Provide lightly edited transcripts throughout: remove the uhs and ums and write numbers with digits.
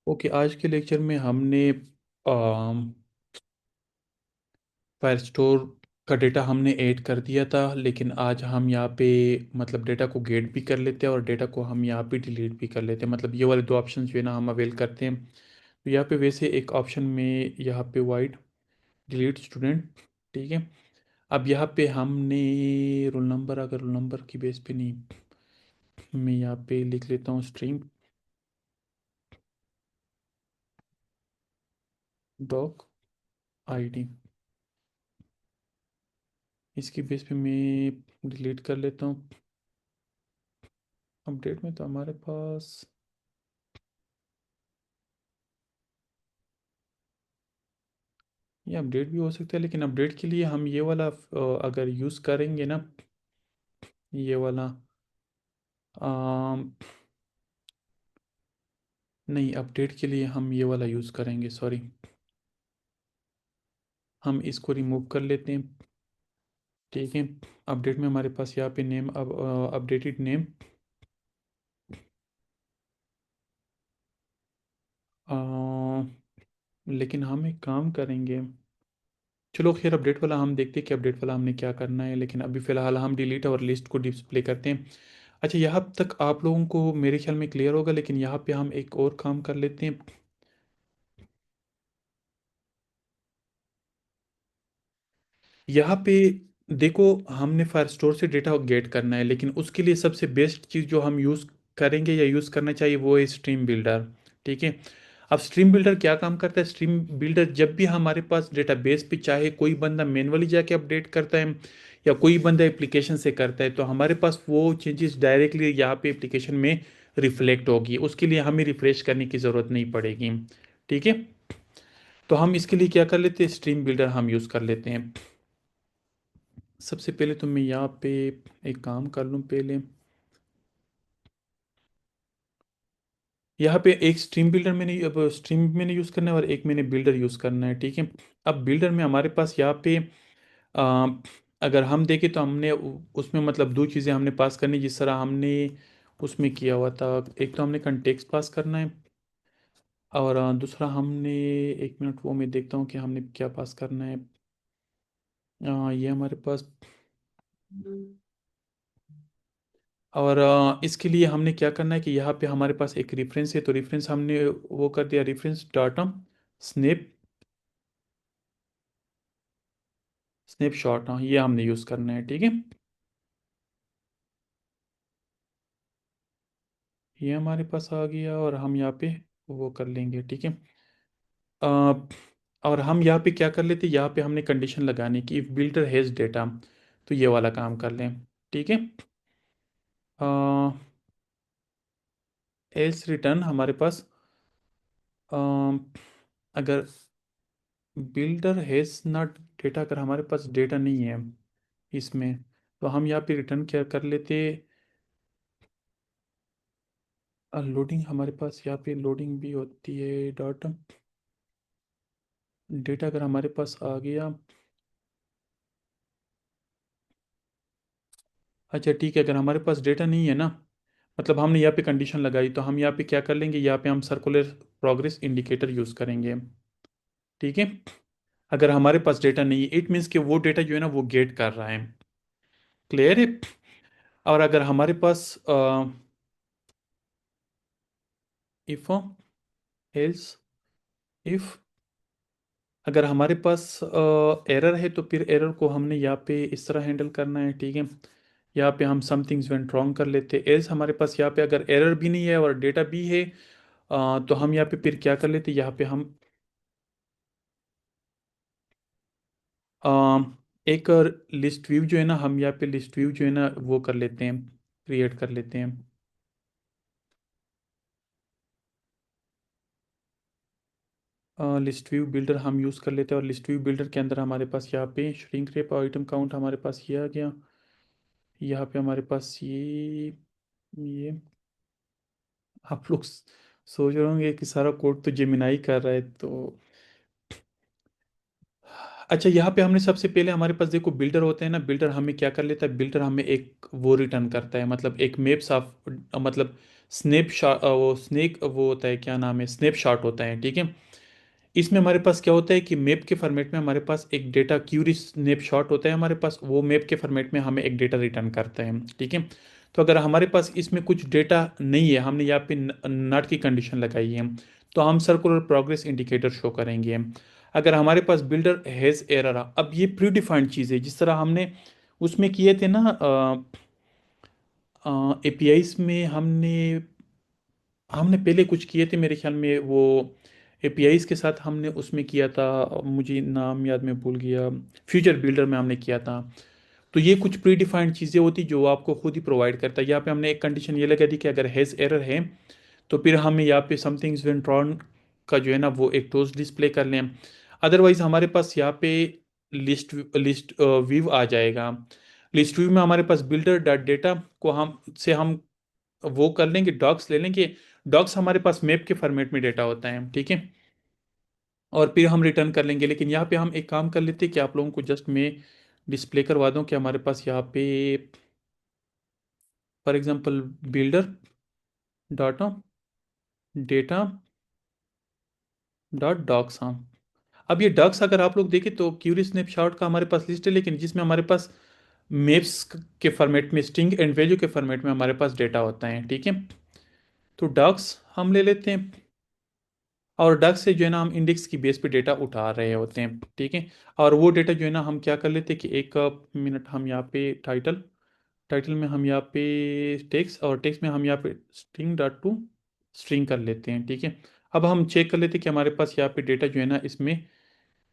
Okay, आज के lecture में हमने फायर स्टोर का डेटा हमने ऐड कर दिया था, लेकिन आज हम यहाँ पे मतलब डेटा को गेट भी कर लेते हैं और डेटा को हम यहाँ पे डिलीट भी कर लेते हैं। मतलब ये वाले दो ऑप्शन जो है ना हम अवेल करते हैं। तो यहाँ पे वैसे एक ऑप्शन में यहाँ पे वाइड डिलीट स्टूडेंट, ठीक है। अब यहाँ पे हमने रोल नंबर, अगर रोल नंबर की बेस पे नहीं, मैं यहाँ पे लिख लेता हूँ स्ट्रिंग डॉक आईडी। इसकी बेस पे मैं डिलीट कर लेता हूँ। अपडेट में तो हमारे पास ये अपडेट भी हो सकता है, लेकिन अपडेट के लिए हम ये वाला अगर यूज़ करेंगे ना, ये वाला नहीं, अपडेट के लिए हम ये वाला यूज़ करेंगे, सॉरी। हम इसको रिमूव कर लेते हैं, ठीक है। अपडेट में हमारे पास यहाँ पे नेम, अब अपडेटेड नेम, लेकिन हम एक काम करेंगे। चलो खैर, अपडेट वाला हम देखते हैं कि अपडेट वाला हमने क्या करना है, लेकिन अभी फ़िलहाल हम डिलीट और लिस्ट को डिस्प्ले करते हैं। अच्छा, यहाँ तक आप लोगों को मेरे ख्याल में क्लियर होगा, लेकिन यहाँ पे हम एक और काम कर लेते हैं। यहाँ पे देखो, हमने फायर स्टोर से डेटा गेट करना है, लेकिन उसके लिए सबसे बेस्ट चीज़ जो हम यूज़ करेंगे या यूज़ करना चाहिए वो है स्ट्रीम बिल्डर, ठीक है। अब स्ट्रीम बिल्डर क्या काम करता है? स्ट्रीम बिल्डर जब भी हमारे पास डेटाबेस पे चाहे कोई बंदा मैनुअली जाके अपडेट करता है या कोई बंदा एप्लीकेशन से करता है, तो हमारे पास वो चेंजेस डायरेक्टली यहाँ पे एप्लीकेशन में रिफ्लेक्ट होगी। उसके लिए हमें रिफ्रेश करने की ज़रूरत नहीं पड़ेगी, ठीक है। तो हम इसके लिए क्या कर लेते हैं, स्ट्रीम बिल्डर हम यूज़ कर लेते हैं। सबसे पहले तो मैं यहाँ पे एक काम कर लूँ पहले। यहाँ पे एक स्ट्रीम बिल्डर मैंने, अब स्ट्रीम मैंने यूज़ करना है और एक मैंने बिल्डर यूज़ करना है, ठीक है। अब बिल्डर में हमारे पास यहाँ पे आ, अगर हम देखें तो हमने उसमें मतलब दो चीज़ें हमने पास करनी, जिस तरह हमने उसमें किया हुआ था। एक तो हमने कंटेक्स्ट पास करना है, और दूसरा हमने, एक मिनट वो मैं देखता हूँ कि हमने क्या पास करना है। ये हमारे पास, और इसके लिए हमने क्या करना है कि यहाँ पे हमारे पास एक रेफरेंस है, तो रेफरेंस हमने वो कर दिया, रेफरेंस डाटा स्नैप स्नैपशॉट, हाँ ये हमने यूज़ करना है, ठीक है। ये हमारे पास आ गया और हम यहाँ पे वो कर लेंगे, ठीक है। अ, और हम यहाँ पे क्या कर लेते, यहाँ पे हमने कंडीशन लगानी कि इफ़ बिल्डर हैज़ डेटा, तो ये वाला काम कर लें, ठीक है। एल्स रिटर्न हमारे पास, अ, अगर बिल्डर हैज़ नॉट डेटा, अगर हमारे पास डेटा नहीं है इसमें, तो हम यहाँ पे रिटर्न क्या कर लेते। लोडिंग हमारे पास यहाँ पे लोडिंग भी होती है, डॉट डेटा अगर हमारे पास आ गया। अच्छा ठीक है, अगर हमारे पास डेटा नहीं है ना, मतलब हमने यहाँ पे कंडीशन लगाई, तो हम यहाँ पे क्या कर लेंगे, यहाँ पे हम सर्कुलर प्रोग्रेस इंडिकेटर यूज़ करेंगे, ठीक है। अगर हमारे पास डेटा नहीं है, इट मीन्स कि वो डेटा जो है ना वो गेट कर रहा है, क्लियर है। और अगर हमारे पास इफ एल्स इफ, अगर हमारे पास एरर है, तो फिर एरर को हमने यहाँ पे इस तरह हैंडल करना है, ठीक है। यहाँ पे हम समथिंग्स वेंट रॉन्ग कर लेते, एल्स हमारे पास यहाँ पे अगर एरर भी नहीं है और डेटा भी है, तो हम यहाँ पे फिर क्या कर लेते, यहाँ पे हम अ, एक लिस्ट व्यू जो है ना, हम यहाँ पे लिस्ट व्यू जो है ना वो कर लेते हैं, क्रिएट कर लेते हैं। लिस्ट व्यू बिल्डर हम यूज़ कर लेते हैं, और लिस्ट व्यू बिल्डर के अंदर हमारे पास यहाँ पे श्रिंक रेप और आइटम काउंट हमारे पास ये आ गया। यहाँ पे हमारे पास ये आप लोग सोच रहे होंगे कि सारा कोड तो जेमिनाई कर रहा है, तो अच्छा, यहाँ पे हमने सबसे पहले हमारे पास देखो बिल्डर होते हैं ना, बिल्डर हमें क्या कर लेता है, बिल्डर हमें एक वो रिटर्न करता है, मतलब एक मैप्स ऑफ, मतलब वो स्नेक वो होता है, क्या नाम है, स्नैपशॉट होता है, ठीक है। इसमें हमारे पास क्या होता है कि मैप के फॉर्मेट में हमारे पास एक डेटा क्यूरी स्नैपशॉट होता है हमारे पास, वो मैप के फॉर्मेट में हमें एक डेटा रिटर्न करता है, ठीक है। तो अगर हमारे पास इसमें कुछ डेटा नहीं है, हमने यहाँ पे नॉट की कंडीशन लगाई है, तो हम सर्कुलर प्रोग्रेस इंडिकेटर शो करेंगे। अगर हमारे पास बिल्डर हैज़ एरर, अब ये प्री डिफाइंड चीज़ है, जिस तरह हमने उसमें किए थे ना, एपीआईज में हमने हमने पहले कुछ किए थे मेरे ख्याल में, वो एपीआईज के साथ हमने उसमें किया था, मुझे नाम याद, मैं भूल गया, फ्यूचर बिल्डर में हमने किया था। तो ये कुछ प्री डिफाइंड चीज़ें होती जो आपको खुद ही प्रोवाइड करता है। यहाँ पे हमने एक कंडीशन ये लगा दी कि अगर हैज़ एरर है तो फिर हमें यहाँ पे समथिंग्स व्हेन ट्रॉन का जो है ना वो एक टोस्ट डिस्प्ले कर लें। अदरवाइज हमारे पास यहाँ पे लिस्ट लिस्ट व्यू आ जाएगा। लिस्ट व्यू में हमारे पास बिल्डर डॉट डेटा को हम वो कर लेंगे, डॉक्स ले लेंगे। डॉक्स हमारे पास मैप के फॉर्मेट में डेटा होता है, ठीक है। और फिर हम रिटर्न कर लेंगे, लेकिन यहाँ पे हम एक काम कर लेते हैं कि आप लोगों को जस्ट मैं डिस्प्ले करवा दूँ कि हमारे पास यहाँ पे for example builder data data dot docs, हाँ। अब ये डॉक्स अगर आप लोग देखें तो क्यूरी स्नैपशॉट का हमारे पास लिस्ट है, लेकिन जिसमें हमारे पास मेप्स के फॉर्मेट में, स्ट्रिंग एंड वैल्यू के फॉर्मेट में हमारे पास डेटा होता है, ठीक है। तो डॉक्स हम ले लेते हैं, और डक से जो है ना हम इंडेक्स की बेस पे डेटा उठा रहे होते हैं, ठीक है। और वो डेटा जो है ना हम क्या कर लेते हैं कि एक मिनट, हम यहाँ पे टाइटल, टाइटल में हम यहाँ पे टेक्स्ट, और टेक्स्ट में हम यहाँ पे स्ट्रिंग डॉट टू स्ट्रिंग कर लेते हैं, ठीक है। अब हम चेक कर लेते हैं कि हमारे पास यहाँ पे डेटा जो है ना इसमें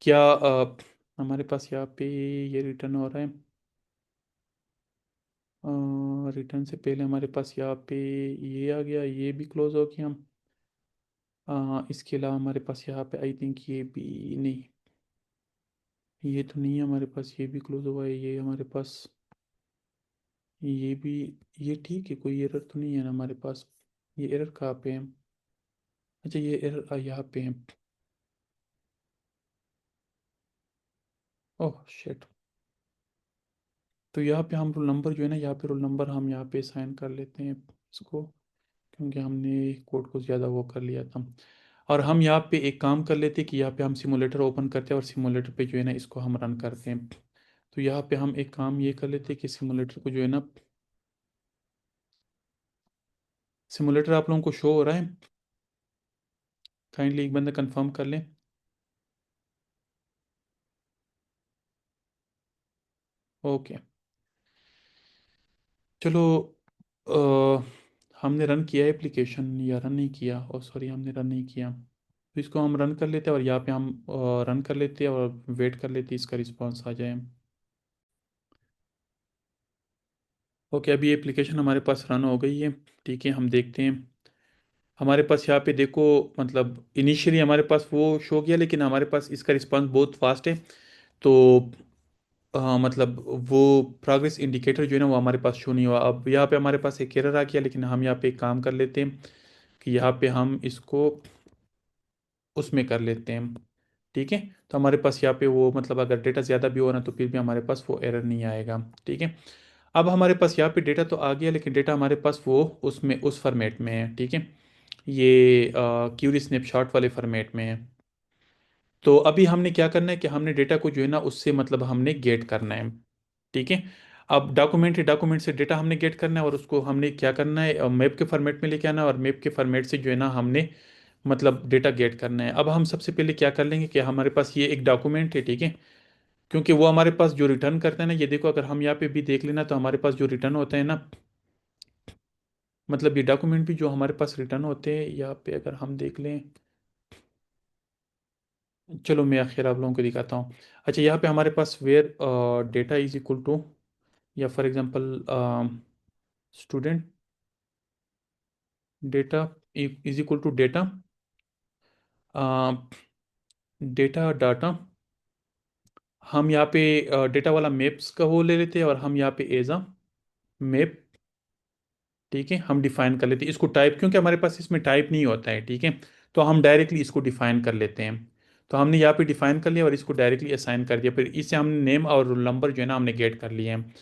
क्या हमारे पास यहाँ पे ये रिटर्न हो रहा है। रिटर्न से पहले हमारे पास यहाँ पे ये आ गया, ये भी क्लोज हो गया। इसके अलावा हमारे पास यहाँ पे आई थिंक ये भी नहीं, ये तो नहीं है हमारे पास, ये भी क्लोज हुआ है, ये हमारे पास ये भी, ये ठीक है, कोई एरर तो नहीं है ना हमारे पास। ये एरर कहाँ पे है? अच्छा, ये एरर यहाँ पे है। Oh shit. तो यहाँ पे हम रोल नंबर जो है ना, यहाँ पे रोल नंबर हम यहाँ पे साइन कर लेते हैं इसको, क्योंकि हमने कोड को ज़्यादा वो कर लिया था। और हम यहाँ पे एक काम कर लेते हैं कि यहाँ पे हम सिमुलेटर ओपन करते हैं और सिमुलेटर पे जो है ना इसको हम रन करते हैं। तो यहाँ पे हम एक काम ये कर लेते हैं कि सिमुलेटर को जो है ना, सिमुलेटर आप लोगों को शो हो रहा है? काइंडली एक बंदा कंफर्म कर लें। ओके, चलो। हमने रन किया एप्लीकेशन या रन नहीं किया, और सॉरी हमने रन नहीं किया, तो इसको हम रन कर लेते हैं, और यहाँ पे हम रन कर लेते हैं और वेट कर लेते हैं इसका रिस्पांस आ जाए। ओके, अभी एप्लीकेशन हमारे पास रन हो गई है, ठीक है। हम देखते हैं हमारे पास यहाँ पे देखो, मतलब इनिशियली हमारे पास वो शो किया, लेकिन हमारे पास इसका रिस्पांस बहुत फास्ट है। तो मतलब वो प्रोग्रेस इंडिकेटर जो है ना वो हमारे पास शो नहीं हुआ। अब यहाँ पे हमारे पास एक एरर आ गया, लेकिन हम यहाँ पे एक काम कर लेते हैं कि यहाँ पे हम इसको उसमें कर लेते हैं, ठीक है। तो हमारे पास यहाँ पे वो, मतलब अगर डेटा ज़्यादा भी हो ना तो फिर भी हमारे पास वो एरर नहीं आएगा, ठीक है। अब हमारे पास यहाँ पे डेटा तो आ गया, लेकिन डेटा हमारे पास वो उसमें उस फॉर्मेट में है, ठीक है। ये क्यूरी स्नैपशॉट वाले फॉर्मेट में है। तो अभी हमने क्या करना है कि हमने डेटा को जो है ना उससे मतलब हमने गेट करना है, ठीक है। अब डॉक्यूमेंट है, डॉक्यूमेंट से डेटा हमने गेट करना है, और उसको हमने क्या करना है, मैप के फॉर्मेट में लेके आना है, और मैप के फॉर्मेट से जो है ना हमने मतलब डेटा गेट करना है। अब हम सबसे पहले क्या कर लेंगे कि हमारे पास ये एक डॉक्यूमेंट है, ठीक है। क्योंकि वो हमारे पास जो रिटर्न करता है ना, ये देखो अगर हम यहाँ पे भी देख लेना तो हमारे पास जो रिटर्न होता है ना, मतलब ये डॉक्यूमेंट भी जो हमारे पास रिटर्न होते हैं यहाँ पे अगर हम देख लें, चलो मैं आखिर आप लोगों को दिखाता हूँ। अच्छा, यहाँ पे हमारे पास where data is equal to, या for example student data is equal to data, data data, हम यहाँ पे डेटा वाला मैप्स का वो ले लेते हैं, और हम यहाँ पे एज अ मैप, ठीक है, हम डिफाइन कर लेते हैं इसको टाइप, क्योंकि हमारे पास इसमें टाइप नहीं होता है, ठीक है। तो हम डायरेक्टली इसको डिफाइन कर लेते हैं। तो हमने यहाँ पे डिफाइन कर लिया और इसको डायरेक्टली असाइन कर दिया, फिर इससे हमने नेम और रोल नंबर जो है ना हमने गेट कर लिए हैं।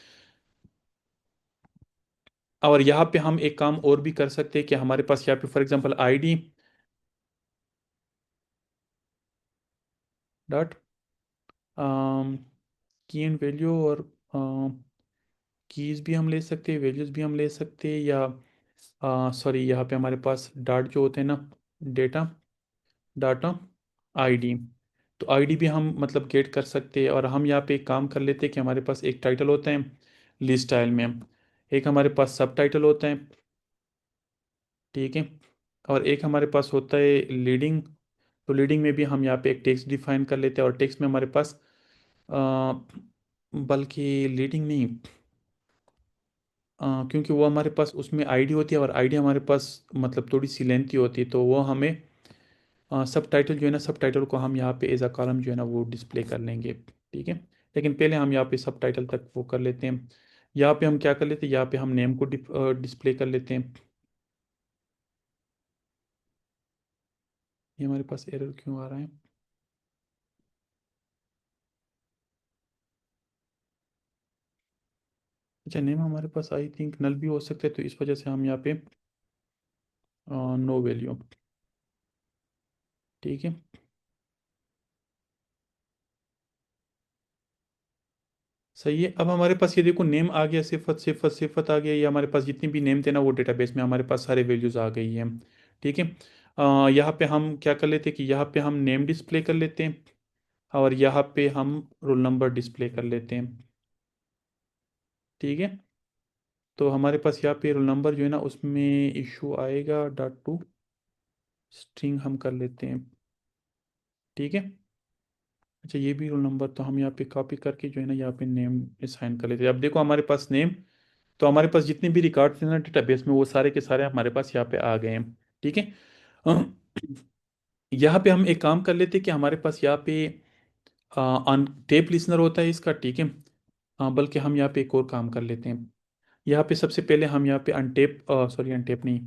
और यहाँ पे हम एक काम और भी कर सकते हैं कि हमारे पास यहाँ पे फॉर एग्जांपल आईडी डॉट की एंड वैल्यू, और कीज भी हम ले सकते हैं, वैल्यूज भी हम ले सकते हैं, या सॉरी यहाँ पे हमारे पास डॉट जो होते हैं ना, डेटा डाटा आईडी, तो आईडी भी हम मतलब गेट कर सकते हैं। और हम यहाँ पे एक काम कर लेते हैं कि हमारे पास एक टाइटल होता है लिस्ट स्टाइल में, एक हमारे पास सब टाइटल होता है, ठीक है, और एक हमारे पास होता है लीडिंग। तो लीडिंग में भी हम यहाँ पे एक टेक्स्ट डिफाइन कर लेते हैं, और टेक्स्ट में हमारे पास अ, बल्कि लीडिंग नहीं, क्योंकि वो हमारे पास उसमें आईडी होती है, और आईडी हमारे पास मतलब थोड़ी सी लेंथी होती है, तो वो हमें सब टाइटल जो है ना, सब टाइटल को हम यहाँ पे एज अ कॉलम जो है ना वो डिस्प्ले कर लेंगे, ठीक है। लेकिन पहले हम यहाँ पे सब टाइटल तक वो कर लेते हैं। यहाँ पे हम क्या कर लेते हैं, यहाँ पे हम नेम को डिस्प्ले कर लेते हैं। ये हमारे पास एरर क्यों आ रहा है? अच्छा, नेम हमारे पास आई थिंक नल भी हो सकता है, तो इस वजह से हम यहाँ पे नो वैल्यू, ठीक है। सही है। अब हमारे पास ये देखो नेम आ गया, सिफत सिफत सिफत आ गया, ये हमारे पास जितनी भी नेम थे ना वो डेटाबेस में हमारे पास सारे वैल्यूज आ गई हैं, ठीक है। यहाँ पे हम क्या कर लेते हैं कि यहाँ पे हम नेम डिस्प्ले कर लेते हैं, और यहाँ पे हम रोल नंबर डिस्प्ले कर लेते हैं, ठीक है। तो हमारे पास यहाँ पे रोल नंबर जो है ना उसमें इशू आएगा, डॉट टू स्ट्रिंग हम कर लेते हैं, ठीक है। अच्छा, ये भी रोल नंबर तो हम यहाँ पे कॉपी करके जो है ना यहाँ पे नेम असाइन कर लेते हैं। अब देखो हमारे पास नेम, तो हमारे पास जितने भी रिकॉर्ड थे ना डेटाबेस में वो सारे के सारे हमारे पास यहाँ पे आ गए हैं, ठीक है। अ, यहाँ पे हम एक काम कर लेते हैं कि हमारे पास यहाँ पे टेप लिसनर होता है इसका, ठीक है। बल्कि हम यहाँ पे एक और काम कर लेते हैं। यहाँ पे सबसे पहले हम यहाँ पे अनटेप, सॉरी अनटेप नहीं,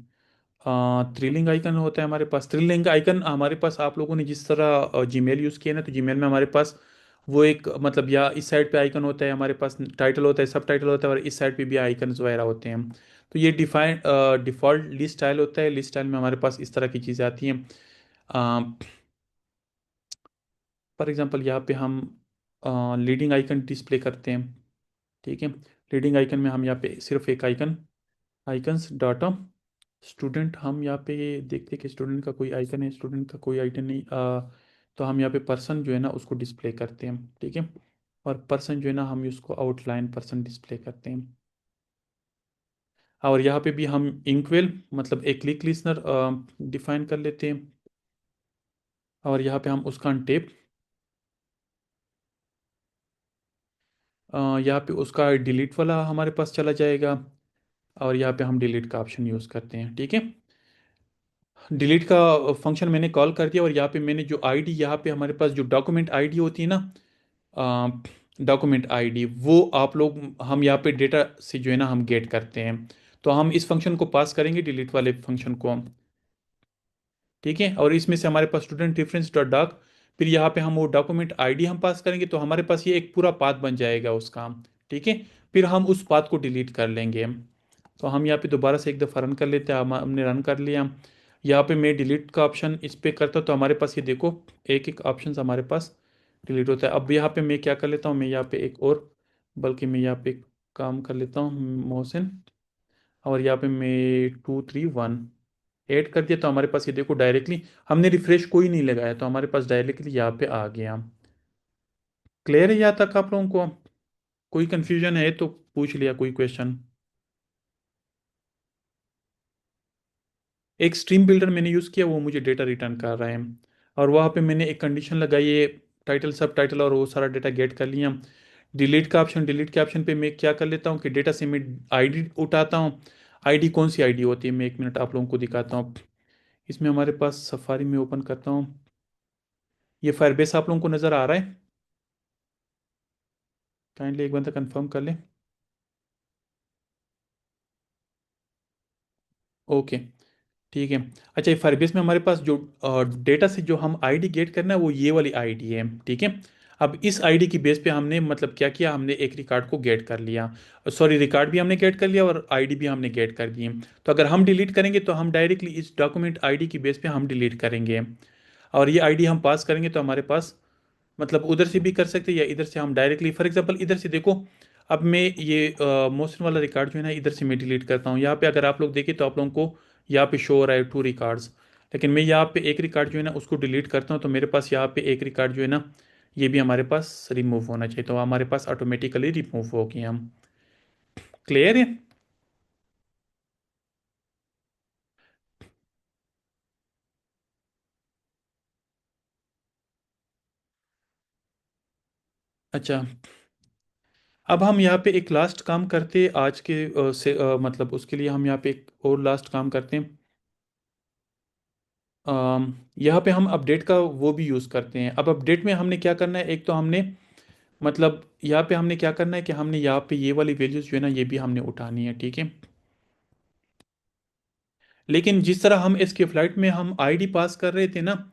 थ्रीलिंग आइकन होता है हमारे पास। थ्रीलिंग आइकन हमारे पास आप लोगों ने जिस तरह जीमेल यूज़ किया ना, तो जीमेल में हमारे पास वो एक मतलब या इस साइड पे आइकन होता है, हमारे पास टाइटल होता है, सब टाइटल होता है, और इस साइड पे भी आइकन वगैरह होते हैं। तो ये डिफ़ॉल्ट लिस्ट स्टाइल होता है। लिस्ट स्टाइल में हमारे पास इस तरह की चीज़ें आती हैं। फॉर एग्जांपल यहाँ पे हम लीडिंग आइकन डिस्प्ले करते हैं, ठीक है। लीडिंग आइकन में हम यहाँ पे सिर्फ एक आइकन, आइकन्स डाटा स्टूडेंट, हम यहाँ पे देखते हैं कि स्टूडेंट का कोई आइकन है, स्टूडेंट का कोई आइकन नहीं, तो हम यहाँ पे पर्सन जो है ना उसको डिस्प्ले करते हैं, ठीक है। और पर्सन जो है ना हम उसको आउटलाइन पर्सन डिस्प्ले करते हैं। और यहाँ पे भी हम इंक्वेल मतलब एक क्लिक लिसनर डिफाइन कर लेते हैं, और यहाँ पे हम उसका टेप, यहाँ पे उसका डिलीट वाला हमारे पास चला जाएगा, और यहाँ पे हम डिलीट का ऑप्शन यूज़ करते हैं, ठीक है। डिलीट का फंक्शन मैंने कॉल कर दिया, और यहाँ पे मैंने जो आईडी, यहाँ पे हमारे पास जो डॉक्यूमेंट आईडी होती है ना, डॉक्यूमेंट आईडी, वो आप लोग हम यहाँ पे डेटा से जो है ना हम गेट करते हैं। तो हम इस फंक्शन को पास करेंगे, डिलीट वाले फंक्शन को, ठीक है। और इसमें से हमारे पास स्टूडेंट रेफरेंस डॉट डॉक, फिर यहाँ पे हम वो डॉक्यूमेंट आईडी हम पास करेंगे, तो हमारे पास ये एक पूरा पाथ बन जाएगा उसका, ठीक है। फिर हम उस पाथ को डिलीट कर लेंगे। तो हम यहाँ पे दोबारा से एक दफ़ा रन कर लेते हैं। हमने रन कर लिया। यहाँ पे मैं डिलीट का ऑप्शन इस पे करता हूँ, तो हमारे पास ये देखो एक एक ऑप्शन हमारे पास डिलीट होता है। अब यहाँ पे मैं क्या कर लेता हूँ, मैं यहाँ पे एक और, बल्कि मैं यहाँ पे एक काम कर लेता हूँ मोहसिन, और यहाँ पे मैं 2 3 1 ऐड कर दिया, तो हमारे पास ये देखो डायरेक्टली हमने रिफ्रेश कोई नहीं लगाया, तो हमारे पास डायरेक्टली यहाँ पे आ गया। क्लियर है यहाँ तक आप लोगों को? कोई कंफ्यूजन है तो पूछ लिया, कोई क्वेश्चन? एक स्ट्रीम बिल्डर मैंने यूज़ किया, वो मुझे डेटा रिटर्न कर रहा है, और वहाँ पे मैंने एक कंडीशन लगाई है, टाइटल सब टाइटल और वो सारा डेटा गेट कर लिया। डिलीट का ऑप्शन, डिलीट के ऑप्शन पे मैं क्या कर लेता हूँ कि डेटा से मैं आईडी उठाता हूँ। आईडी कौन सी आईडी होती है, मैं एक मिनट आप लोगों को दिखाता हूँ। इसमें हमारे पास सफारी में ओपन करता हूँ, ये फायरबेस आप लोगों को नज़र आ रहा है? काइंडली एक बार कंफर्म कर लें। ओके, ठीक है। अच्छा, ये फायरबेस में हमारे पास जो डेटा से जो हम आईडी गेट करना है वो ये वाली आईडी है, ठीक है। अब इस आईडी की बेस पे हमने मतलब क्या किया, हमने एक रिकॉर्ड को गेट कर लिया, सॉरी रिकॉर्ड भी हमने गेट कर लिया और आईडी भी हमने गेट कर दी। तो अगर हम डिलीट करेंगे तो हम डायरेक्टली इस डॉक्यूमेंट आईडी की बेस पे हम डिलीट करेंगे, और ये आईडी हम पास करेंगे तो हमारे पास मतलब उधर से भी कर सकते हैं या इधर से हम डायरेक्टली, फॉर एग्जांपल इधर से देखो, अब मैं ये मोशन वाला रिकॉर्ड जो है ना इधर से मैं डिलीट करता हूँ। यहाँ पे अगर आप लोग देखें तो आप लोगों को यहाँ पे शो हो रहा है 2 रिकॉर्ड्स, लेकिन मैं यहाँ पे एक रिकॉर्ड जो है ना उसको डिलीट करता हूँ तो मेरे पास यहाँ पे एक रिकॉर्ड जो है ना ये भी हमारे पास रिमूव होना चाहिए, तो हमारे पास ऑटोमेटिकली रिमूव हो गए हम। क्लियर है? अच्छा, अब हम यहाँ पे एक लास्ट काम करते आज के मतलब उसके लिए हम यहाँ पे एक और लास्ट काम करते हैं। यहाँ पे हम अपडेट का वो भी यूज़ करते हैं। अब अपडेट में हमने क्या करना है, एक तो हमने मतलब यहाँ पे हमने क्या करना है कि हमने यहाँ पे ये वाली वैल्यूज़ जो है ना ये भी हमने उठानी है, ठीक है। लेकिन जिस तरह हम इसके फ्लाइट में हम आईडी पास कर रहे थे ना,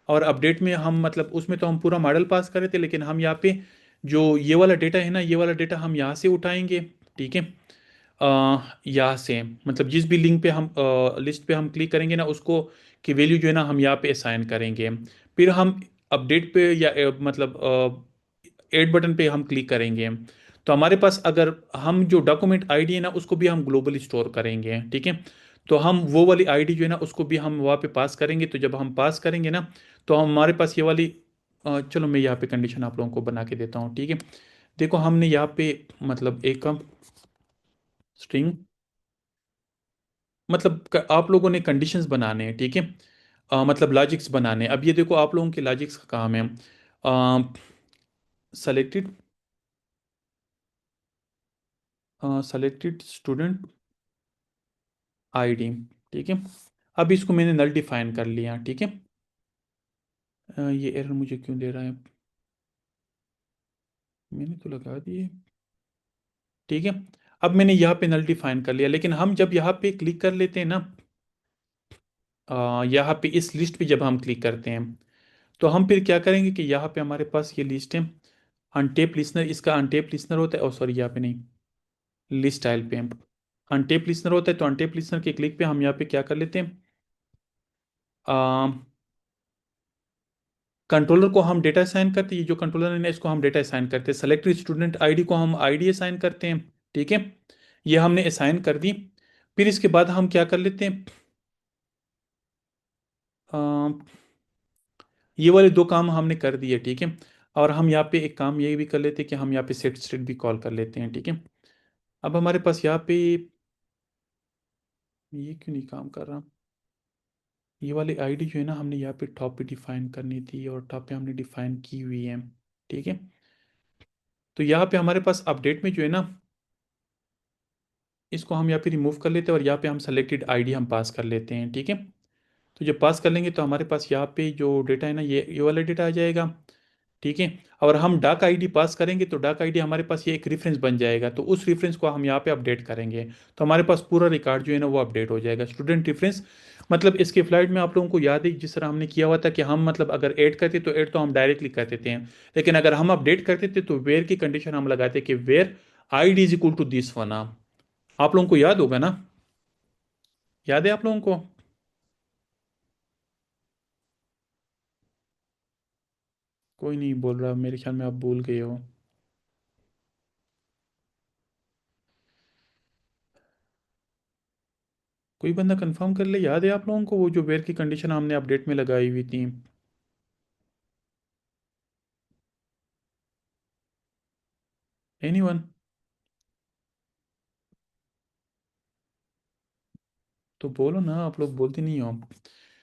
और अपडेट में हम मतलब उसमें तो हम पूरा मॉडल पास कर रहे थे, लेकिन हम यहाँ पे जो ये वाला डेटा है ना ये वाला डेटा हम यहाँ से उठाएंगे, ठीक है। यहाँ से मतलब जिस भी लिंक पे हम लिस्ट पे हम क्लिक करेंगे ना उसको की वैल्यू जो है ना हम यहाँ पे असाइन करेंगे। फिर हम अपडेट पे या मतलब ऐड बटन पे हम क्लिक करेंगे, तो हमारे पास अगर हम जो डॉक्यूमेंट आईडी है ना उसको भी हम ग्लोबली स्टोर करेंगे, ठीक है। तो हम वो वाली आईडी जो है ना उसको भी हम वहाँ पे पास करेंगे, तो जब हम पास करेंगे ना तो हमारे पास ये वाली चलो मैं यहाँ पे कंडीशन आप लोगों को बना के देता हूँ, ठीक है। देखो हमने यहाँ पे मतलब एक स्ट्रिंग मतलब आप लोगों ने कंडीशंस बनाने हैं, ठीक है। मतलब लॉजिक्स बनाने हैं। अब ये देखो आप लोगों के लॉजिक्स का काम है सेलेक्टेड सेलेक्टेड स्टूडेंट आईडी, ठीक है। अब इसको मैंने नल डिफाइन कर लिया, ठीक है। ये एरर मुझे क्यों दे रहा है, मैंने तो लगा दिए, ठीक है। अब मैंने यहाँ पे नल डिफाइन कर लिया, लेकिन हम जब यहाँ पे क्लिक कर लेते हैं ना यहाँ पे इस लिस्ट पे जब हम क्लिक करते हैं तो हम फिर क्या करेंगे कि यहाँ पे हमारे पास ये लिस्ट है अनटेप लिसनर, इसका अनटेप लिसनर होता है, और सॉरी यहाँ पे नहीं, लिस्ट स्टाइल पे अनटेप लिसनर होता है, तो अनटेप लिसनर के क्लिक पे हम यहाँ पे क्या कर लेते हैं, कंट्रोलर को हम डेटा असाइन करते हैं, ये जो कंट्रोलर है ना इसको हम डेटा असाइन करते हैं, सेलेक्ट स्टूडेंट आईडी को हम आईडी असाइन करते हैं, ठीक है। ये हमने असाइन कर दी। फिर इसके बाद हम क्या कर लेते हैं, ये वाले दो काम हमने कर दिए, ठीक है। और हम यहाँ पे एक काम ये भी कर लेते हैं कि हम यहाँ पे सेट स्टेट भी कॉल कर लेते हैं, ठीक है। अब हमारे पास यहाँ पे ये क्यों नहीं काम कर रहा, ये वाली आईडी जो है ना हमने यहाँ पे टॉप पे डिफाइन करनी थी और टॉप पे हमने डिफाइन की हुई है, ठीक है। तो यहाँ पे हमारे पास अपडेट में जो है ना इसको हम यहाँ पे रिमूव कर लेते हैं और यहाँ पे हम सेलेक्टेड आईडी हम पास कर लेते हैं, ठीक है। तो जब पास कर लेंगे तो हमारे पास यहाँ पे जो डेटा है ना ये वाला डेटा आ जाएगा, ठीक है। और हम डाक आईडी पास करेंगे तो डाक आईडी हमारे पास ये एक रेफरेंस बन जाएगा, तो उस रेफरेंस को हम यहाँ पे अपडेट करेंगे, तो हमारे पास पूरा रिकॉर्ड जो है ना वो अपडेट हो जाएगा स्टूडेंट रेफरेंस। मतलब इसके फ्लाइट में आप लोगों को याद है जिस तरह हमने किया हुआ था कि हम मतलब अगर ऐड करते तो ऐड तो हम डायरेक्टली कर देते हैं, लेकिन अगर हम अपडेट करते थे तो वेयर की कंडीशन हम लगाते कि where ID is equal to this one. आप लोगों को याद होगा ना, याद है आप लोगों को? कोई नहीं बोल रहा, मेरे ख्याल में आप भूल गए हो। कोई बंदा कंफर्म कर ले, याद है आप लोगों को वो जो वेयर की कंडीशन हमने अपडेट में लगाई हुई थी? एनीवन? तो बोलो ना, आप लोग बोलते नहीं हो।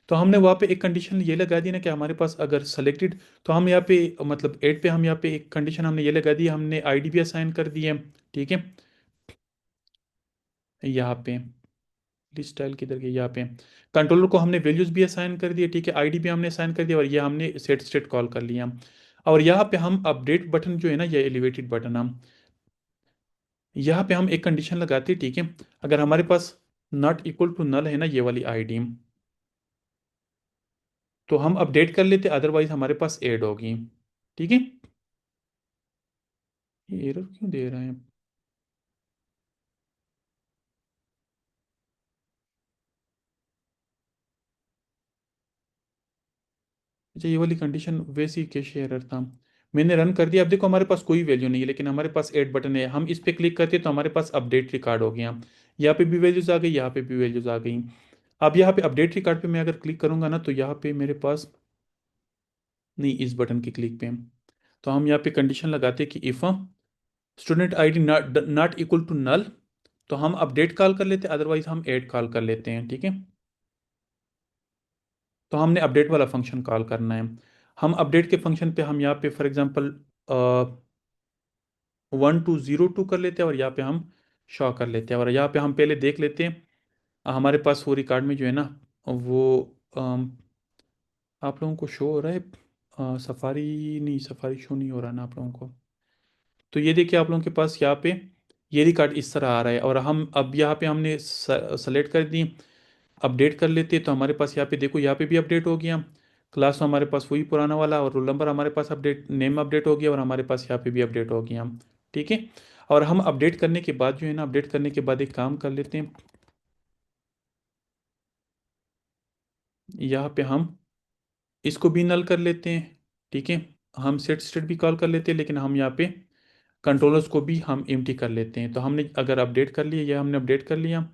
तो हमने वहाँ पे एक कंडीशन ये लगा दी ना कि हमारे पास अगर सेलेक्टेड, तो हम यहाँ पे मतलब एड पे हम यहाँ पे एक कंडीशन हमने ये लगा दी, हमने आईडी भी असाइन कर दी है, ठीक है। यहाँ पे लिस्ट स्टाइल किधर गई, यहाँ पे कंट्रोलर को हमने वैल्यूज भी असाइन कर दिए, ठीक है, आईडी भी हमने असाइन कर दिया और ये हमने सेट स्टेट कॉल कर लिया। और यहाँ पे हम अपडेट बटन जो है ना ये एलिवेटेड बटन हम यहाँ पे हम एक कंडीशन लगाते हैं, ठीक है। अगर हमारे पास नॉट इक्वल टू नल है ना ये वाली आईडी, तो हम अपडेट कर लेते, अदरवाइज हमारे पास ऐड होगी, ठीक है। ये एरर क्यों दे रहे हैं? अच्छा, ये वाली कंडीशन वैसी कैसे एरर था? मैंने रन कर दिया। अब देखो हमारे पास कोई वैल्यू नहीं है, लेकिन हमारे पास ऐड बटन है। हम इस पे क्लिक करते हैं तो हमारे पास अपडेट रिकॉर्ड हो गया। यहाँ पे भी वैल्यूज आ गई, यहाँ पे भी वैल्यूज आ गई। अब यहाँ पे अपडेट रिकॉर्ड पे मैं अगर क्लिक करूंगा ना, तो यहाँ पे मेरे पास नहीं, इस बटन की क्लिक पे। तो हम यहाँ पे कंडीशन लगाते हैं कि if student ID not not equal to null, तो हम अपडेट कॉल कर लेते हैं, अदरवाइज हम ऐड कॉल कर लेते हैं। ठीक है, तो हमने अपडेट वाला फंक्शन कॉल करना है। हम अपडेट के फंक्शन पे हम यहाँ पे फॉर एग्जांपल 1202 कर लेते हैं, और यहाँ पे हम शो कर लेते हैं। और यहाँ पे हम पहले देख लेते हैं हमारे पास वो रिकॉर्ड में जो है ना, वो आप लोगों को शो हो रहा है सफारी? नहीं, सफारी शो नहीं हो रहा ना आप लोगों को। तो ये देखिए आप लोगों के पास यहाँ पे ये रिकॉर्ड इस तरह आ रहा है। और हम अब यहाँ पे हमने सेलेक्ट कर दी, अपडेट कर लेते हैं, तो हमारे पास यहाँ पे देखो, यहाँ पे भी अपडेट हो गया। क्लास तो हमारे पास वही पुराना वाला, और रोल नंबर हमारे पास अपडेट, नेम अपडेट हो गया, और हमारे पास यहाँ पे भी अपडेट हो गया। ठीक है, और हम अपडेट करने के बाद जो है ना, अपडेट करने के बाद एक काम कर लेते हैं, यहाँ पे हम इसको भी नल कर लेते हैं। ठीक है, हम सेट स्टेट भी कॉल कर लेते हैं, लेकिन हम यहाँ पे कंट्रोलर्स को भी हम एम्प्टी कर लेते हैं। तो हमने अगर अपडेट कर लिया, या हमने अपडेट कर लिया,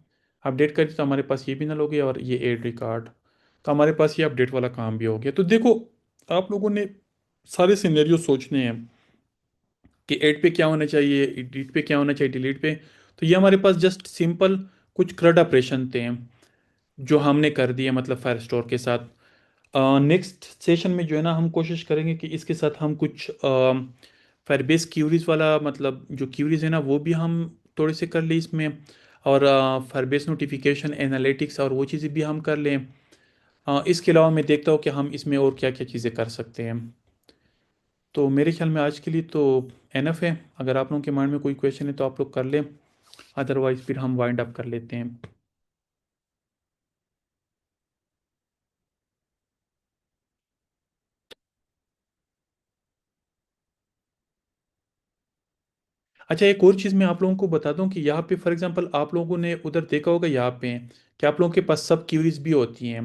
अपडेट कर दिया, तो हमारे पास ये भी नल हो गया, और ये एड रिकॉर्ड। तो हमारे पास ये अपडेट वाला काम भी हो गया। तो देखो, आप लोगों ने सारे सिनेरियो सोचने हैं कि ऐड पे क्या होना चाहिए, एडिट पे क्या होना चाहिए, डिलीट पे। तो ये हमारे पास जस्ट सिंपल कुछ क्रड ऑपरेशन थे जो हमने कर दिए, मतलब फायर स्टोर के साथ। नेक्स्ट सेशन में जो है ना, हम कोशिश करेंगे कि इसके साथ हम कुछ फायरबेस क्यूरीज वाला, मतलब जो क्यूरीज है ना, वो भी हम थोड़े से कर लें इसमें। और फायरबेस नोटिफिकेशन एनालिटिक्स और वो चीज़ें भी हम कर लें। इसके अलावा मैं देखता हूँ कि हम इसमें और क्या क्या चीज़ें कर सकते हैं। तो मेरे ख्याल में आज के लिए तो एनफ है। अगर आप लोगों के माइंड में कोई क्वेश्चन है तो आप लोग कर लें, अदरवाइज फिर हम वाइंड अप कर लेते हैं। अच्छा, एक और चीज़ मैं आप लोगों को बता दूं कि यहाँ पे फॉर एग्जांपल आप लोगों ने उधर देखा होगा, यहाँ पे कि आप लोगों के पास सब क्यूरीज भी होती हैं।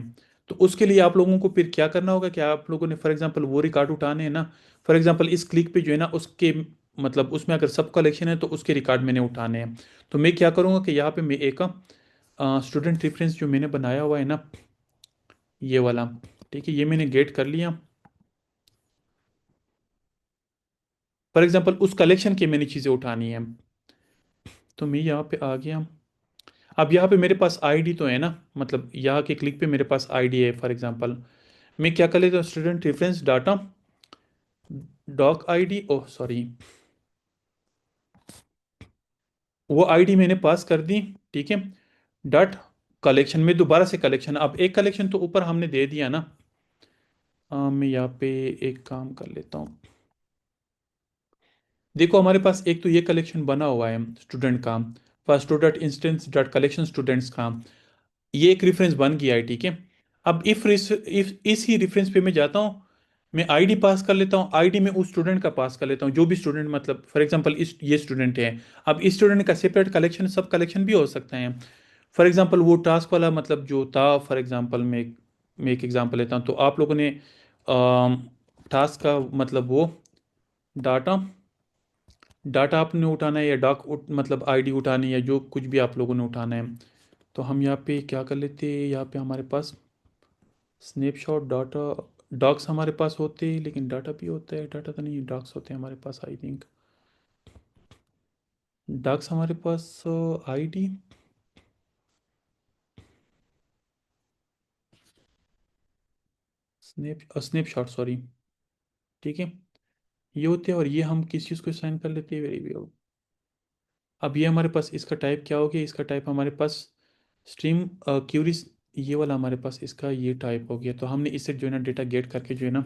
तो उसके लिए आप लोगों को फिर क्या करना होगा कि आप लोगों ने फॉर एग्जांपल वो रिकॉर्ड उठाने हैं ना। फॉर एग्जांपल इस क्लिक पे जो है ना, उसके मतलब उसमें अगर सब कलेक्शन है तो उसके रिकॉर्ड मैंने उठाने हैं। तो मैं क्या करूँगा कि यहाँ पे मैं एक स्टूडेंट रेफरेंस जो मैंने बनाया हुआ है ना, ये वाला, ठीक है, ये मैंने गेट कर लिया। फॉर एग्जांपल उस कलेक्शन की मैंने चीज़ें उठानी है, तो मैं यहाँ पे आ गया। अब यहाँ पे मेरे पास आईडी तो है ना, मतलब यहाँ के क्लिक पे मेरे पास आईडी है। फॉर एग्जांपल मैं क्या कर लेता हूँ, student reference data doc ID, oh sorry, वो आईडी मैंने पास कर दी। ठीक है, डॉट कलेक्शन में दोबारा से कलेक्शन, अब एक कलेक्शन तो ऊपर हमने दे दिया ना। मैं यहाँ पे एक काम कर लेता हूँ। देखो हमारे पास एक तो ये कलेक्शन बना हुआ है स्टूडेंट का, first dot instance dot collection students का, ये एक रेफरेंस बन गया है। ठीक है, अब इफ इसी रेफरेंस पे मैं जाता हूँ, मैं आईडी पास कर लेता हूँ, आईडी में उस स्टूडेंट का पास कर लेता हूँ, जो भी स्टूडेंट, मतलब फॉर एग्जांपल इस ये स्टूडेंट है। अब इस स्टूडेंट का सेपरेट कलेक्शन, सब कलेक्शन भी हो सकते हैं। फॉर एग्जांपल वो टास्क वाला, मतलब जो था, फॉर एग्जांपल मैं एक एग्जांपल लेता हूँ। तो आप लोगों ने टास्क का मतलब वो डाटा डाटा आपने उठाना है, या मतलब आईडी उठानी है, या जो कुछ भी आप लोगों ने उठाना है। तो हम यहाँ पे क्या कर लेते हैं, यहाँ पे हमारे पास स्नैपशॉट डाटा डॉक्स हमारे पास होते हैं, लेकिन डाटा भी होता है, डाटा तो नहीं, डॉक्स होते हैं हमारे पास आई थिंक। डॉक्स हमारे पास आईडी, स्नैपशॉट सॉरी। ठीक है, ये होते हैं, और ये हम किस चीज़ को साइन कर लेते हैं, वेरिएबल। अब ये हमारे पास इसका टाइप क्या हो गया, इसका टाइप हमारे पास स्ट्रीम क्यूरीज, ये वाला हमारे पास इसका ये टाइप हो गया। तो हमने इससे जो है ना डेटा गेट करके जो है ना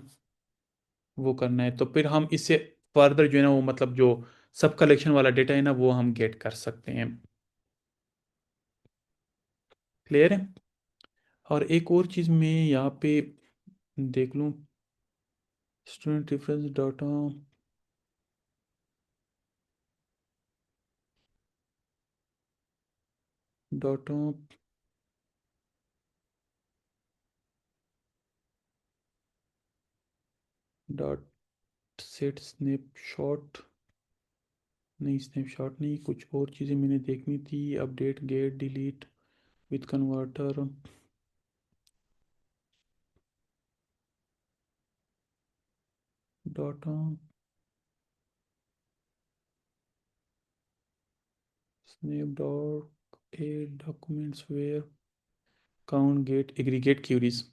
वो करना है। तो फिर हम इससे फर्दर जो है ना, वो मतलब जो सब कलेक्शन वाला डेटा है ना, वो हम गेट कर सकते हैं। क्लियर है? और एक और चीज़ मैं यहाँ पे देख लूँ, student reference data, dot dot set snapshot, नहीं स्नैपशॉट नहीं, कुछ और चीज़ें मैंने देखनी थी, update get delete with converter, dot snap dot a documents where count get aggregate queries.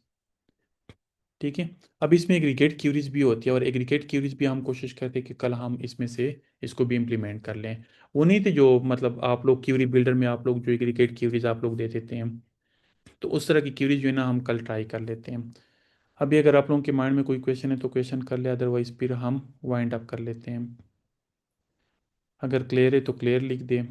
ठीक है। अब इसमें एग्रीगेट क्यूरीज भी होती है, और एग्रीगेट क्यूरीज भी हम कोशिश करते हैं कि कल हम इसमें से इसको भी इम्प्लीमेंट कर लें। वो नहीं थे जो मतलब आप लोग क्यूरी बिल्डर में आप लोग जो एग्रीगेट क्यूरीज आप लोग दे देते हैं, तो उस तरह की क्यूरीज जो है ना हम कल ट्राई कर लेते हैं। अभी अगर आप लोगों के माइंड में कोई क्वेश्चन है तो क्वेश्चन कर ले, अदरवाइज फिर हम वाइंड अप कर लेते हैं। अगर क्लियर है तो क्लियर लिख दें।